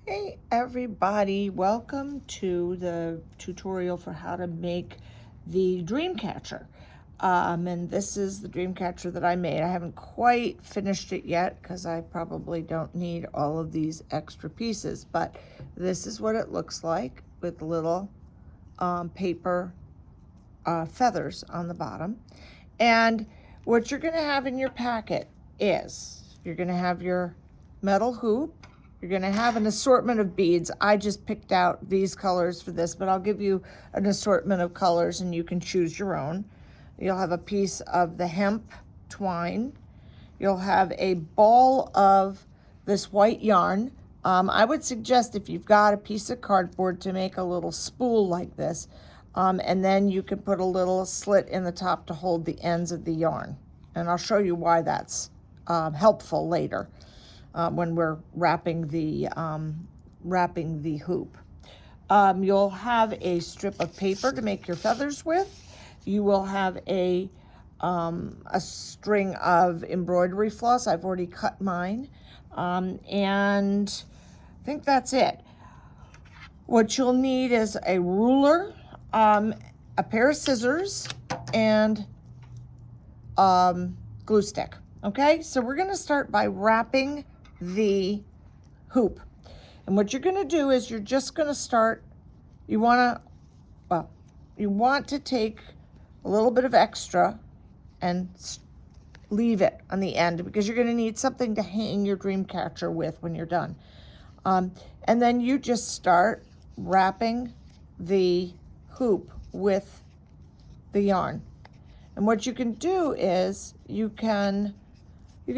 Hey everybody, welcome to the tutorial for how to make the dreamcatcher. And this is the dreamcatcher that I made. I haven't quite finished it yet because I probably don't need all of these extra pieces, but this is what it looks like with little paper feathers on the bottom. And what you're gonna have in your packet is, you're gonna have your metal hoop, you're gonna have an assortment of beads. I just picked out these colors for this, but I'll give you an assortment of colors and you can choose your own. You'll have a piece of the hemp twine. You'll have a ball of this white yarn. I would suggest if you've got a piece of cardboard to make a little spool like this, and then you can put a little slit in the top to hold the ends of the yarn. And I'll show you why that's helpful later when we're wrapping the hoop. You'll have a strip of paper to make your feathers with. You will have a string of embroidery floss. I've already cut mine. And I think that's it. What you'll need is a ruler, a pair of scissors, and glue stick. Okay, so we're gonna start by wrapping the hoop. And what you're gonna do is you're just gonna start, you want to take a little bit of extra and leave it on the end because you're gonna need something to hang your dream catcher with when you're done. And then you just start wrapping the hoop with the yarn. And what you can do is you can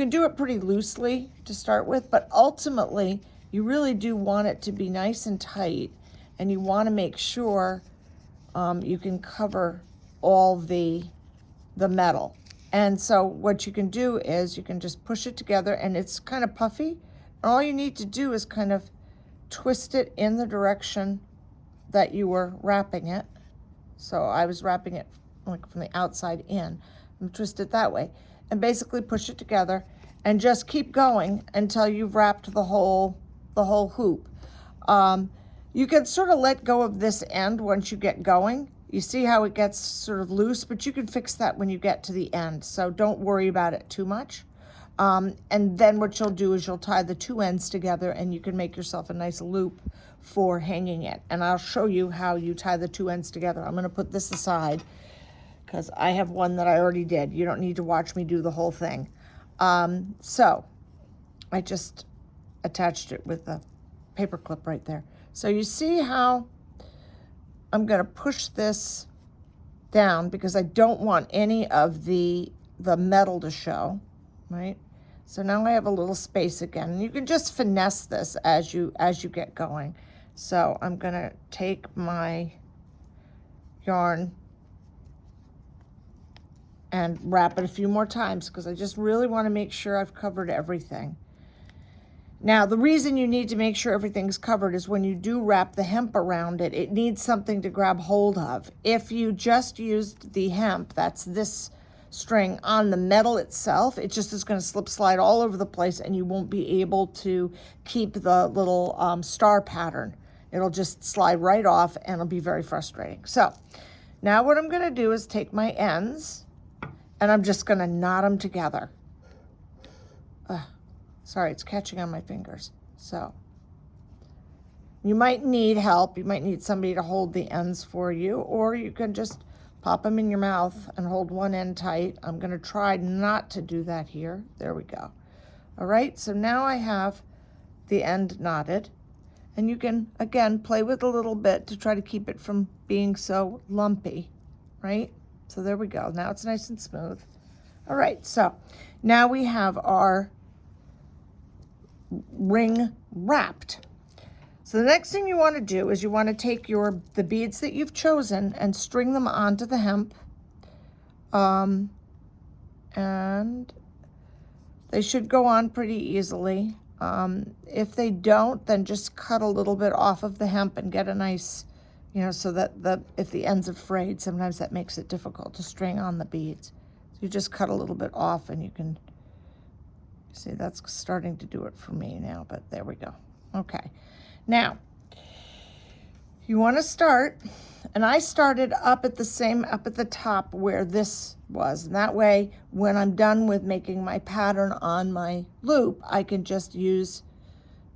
do it pretty loosely to start with, but ultimately you really do want it to be nice and tight, and you want to make sure you can cover all the metal. And so what you can do is you can just push it together, and it's kind of puffy. And all you need to do is kind of twist it in the direction that you were wrapping it. So I was wrapping it like from the outside in, and twist it that way, and basically push it together, and just keep going until you've wrapped the whole hoop. You can sort of let go of this end once you get going. You see how it gets sort of loose, but you can fix that when you get to the end. So don't worry about it too much. And then what you'll do is you'll tie the two ends together, and you can make yourself a nice loop for hanging it. And I'll show you how you tie the two ends together. I'm gonna put this aside because I have one that I already did. You don't need to watch me do the whole thing. So I just attached it with a paper clip right there. So you see how I'm gonna push this down because I don't want any of the metal to show, right? So now I have a little space again, and you can just finesse this as you get going. So I'm gonna take my yarn and wrap it a few more times because I just really want to make sure I've covered everything. Now, the reason you need to make sure everything's covered is when you do wrap the hemp around it, it needs something to grab hold of. If you just used the hemp, that's this string, on the metal itself, it just is going to slip slide all over the place, and you won't be able to keep the little star pattern. It'll just slide right off, and it'll be very frustrating. So now what I'm going to do is take my ends, and I'm just going to knot them together. Sorry, it's catching on my fingers. So you might need help. You might need somebody to hold the ends for you, or you can just pop them in your mouth and hold one end tight. I'm going to try not to do that here. There we go. All right, so now I have the end knotted, and you can, again, play with a little bit to try to keep it from being so lumpy, right? So there we go. Now it's nice and smooth. All right, so now we have our ring wrapped. So the next thing you want to do is you want to take the beads that you've chosen and string them onto the hemp. And they should go on pretty easily. If they don't, then just cut a little bit off of the hemp and get a nice, so that if the ends are frayed, sometimes that makes it difficult to string on the beads. So you just cut a little bit off, and you can see that's starting to do it for me now, but there we go. Okay. Now, you want to start, and I started up at the top where this was. And that way, when I'm done with making my pattern on my loop, I can just use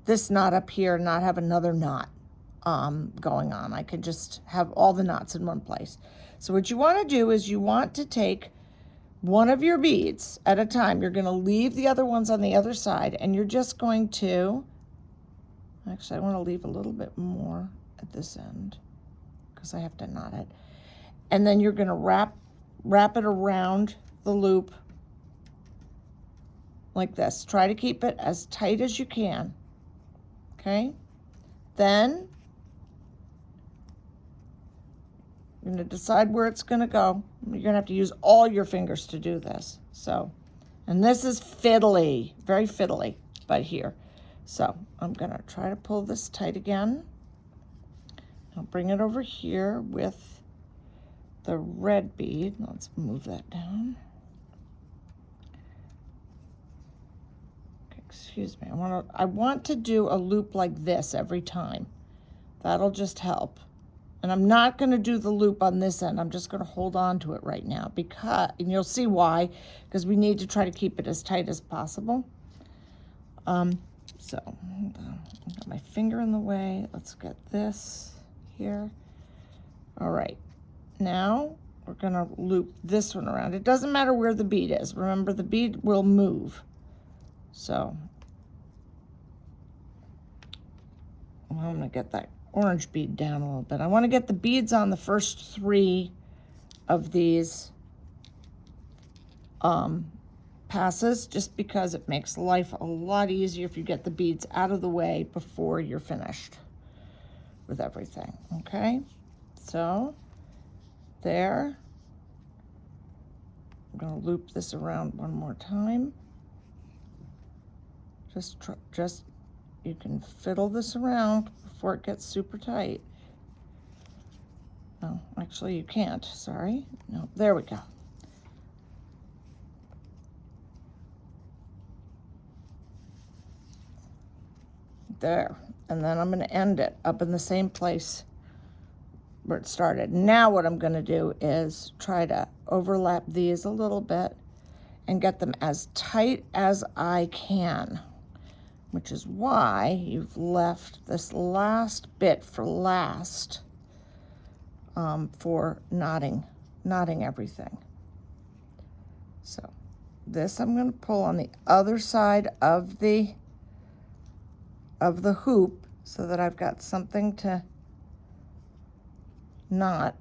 this knot up here and not have another knot going on. I can just have all the knots in one place. So what you want to do is you want to take one of your beads at a time. You're going to leave the other ones on the other side, and you're just going to, actually I want to leave a little bit more at this end because I have to knot it. And then you're going to wrap it around the loop like this. Try to keep it as tight as you can. Okay? Then you're going to decide where it's going to go. You're going to have to use all your fingers to do this. So, and this is fiddly, very fiddly, but here. So I'm going to try to pull this tight again. I'll bring it over here with the red bead. Let's move that down. Okay, excuse me. I want to do a loop like this every time. That'll just help. And I'm not going to do the loop on this end. I'm just going to hold on to it right now and you'll see why, because we need to try to keep it as tight as possible. So I've got my finger in the way. Let's get this here. All right, now we're going to loop this one around. It doesn't matter where the bead is. Remember, the bead will move. So I'm going to get that orange bead down a little bit. I want to get the beads on the first 3 of these passes, just because it makes life a lot easier if you get the beads out of the way before you're finished with everything. Okay, so there. I'm going to loop this around one more time. Just you can fiddle this around before it gets super tight. Oh, actually you can't, sorry. No, there we go. There, and then I'm going to end it up in the same place where it started. Now what I'm going to do is try to overlap these a little bit and get them as tight as I can, which is why you've left this last bit for last, for knotting everything. So this I'm going to pull on the other side of the hoop so that I've got something to knot,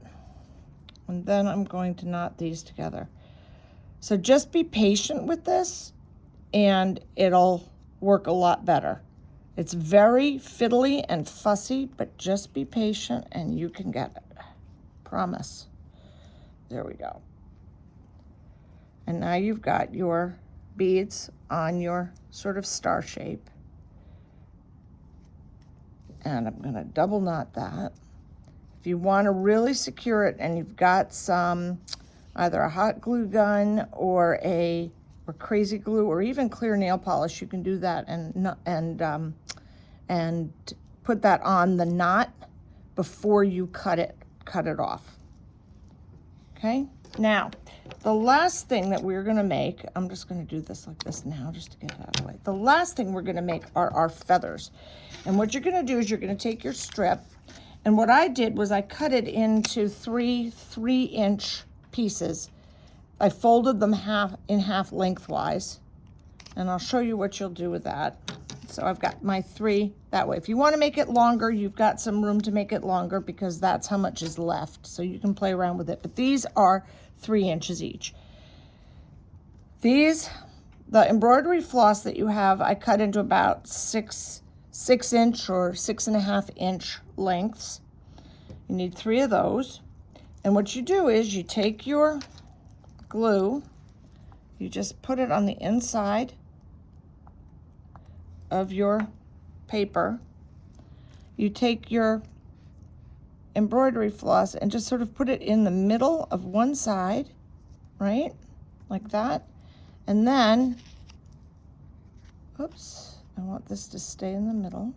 and then I'm going to knot these together. So just be patient with this and it'll work a lot better. It's very fiddly and fussy, but just be patient and you can get it. Promise. There we go. And now you've got your beads on your sort of star shape. And I'm going to double knot that. If you want to really secure it and you've got some, either a hot glue gun or crazy glue or even clear nail polish, you can do that and put that on the knot before you cut it off. Okay? Now, the last thing that we're going to make, I'm just going to do this like this now just to get it out of the way. The last thing we're going to make are our feathers. And what you're going to do is you're going to take your strip, and what I did was I cut it into 3-inch pieces. I folded them in half lengthwise, and I'll show you what you'll do with that. So I've got my 3 that way. If you want to make it longer, you've got some room to make it longer because that's how much is left. So you can play around with it. But these are 3 inches each. The embroidery floss that you have, I cut into about 6-inch or 6.5-inch lengths. You need 3 of those. And what you do is you take your glue, you just put it on the inside of your paper. You take your embroidery floss and just sort of put it in the middle of one side, right? Like that. And then, oops, I want this to stay in the middle.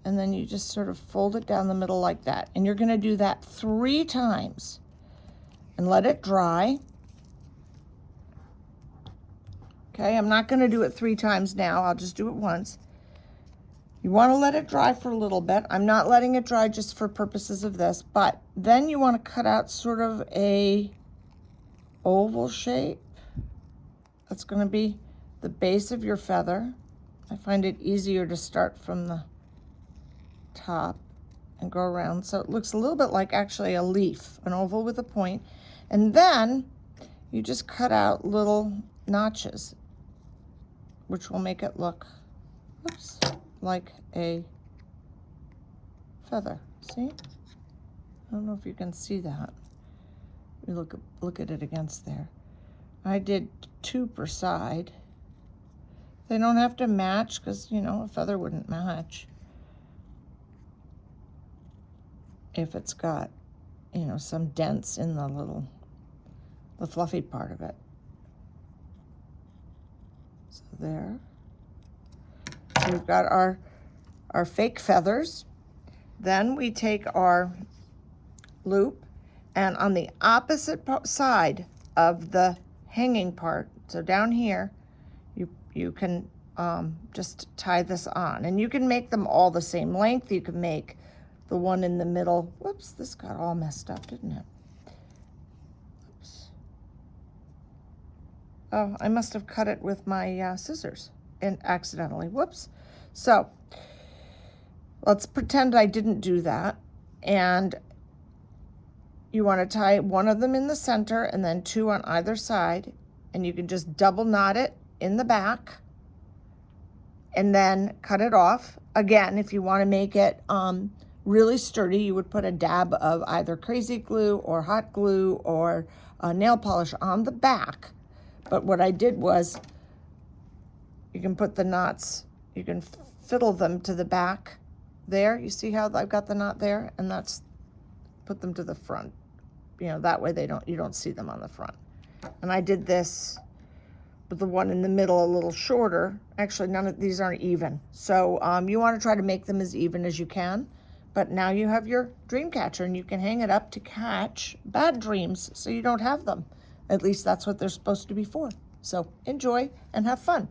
and then you just sort of fold it down the middle like that. And you're gonna do that 3 times and let it dry. Okay, I'm not gonna do it 3 times now, I'll just do it once. You wanna let it dry for a little bit. I'm not letting it dry just for purposes of this, but then you wanna cut out sort of a oval shape. That's gonna be the base of your feather. I find it easier to start from the top and go around. So it looks a little bit like actually a leaf, an oval with a point. And then you just cut out little notches, which will make it look, oops, like a feather. See? I don't know if you can see that. You look at it against there. I did 2 per side. They don't have to match because, you know, a feather wouldn't match if it's got, you know, some dents in the fluffy part of it. So there. So we've got our fake feathers. Then we take our loop, and on the opposite side of the hanging part, so down here, you can just tie this on. And you can make them all the same length. You can make the one in the middle. Whoops, this got all messed up, didn't it? Oops. Oh, I must have cut it with my scissors and accidentally. Whoops. So let's pretend I didn't do that. And you want to tie one of them in the center and then 2 on either side. And you can just double knot it in the back and then cut it off. Again, if you want to make it really sturdy, you would put a dab of either crazy glue or hot glue or nail polish on the back. But what I did was, you can put the knots, you can fiddle them to the back there. You see how I've got the knot there? And that's, put them to the front. You know, that way you don't see them on the front. And I did this with the one in the middle a little shorter. Actually, none of these aren't even. So you want to try to make them as even as you can. But now you have your dream catcher, and you can hang it up to catch bad dreams so you don't have them. At least that's what they're supposed to be for. So enjoy and have fun.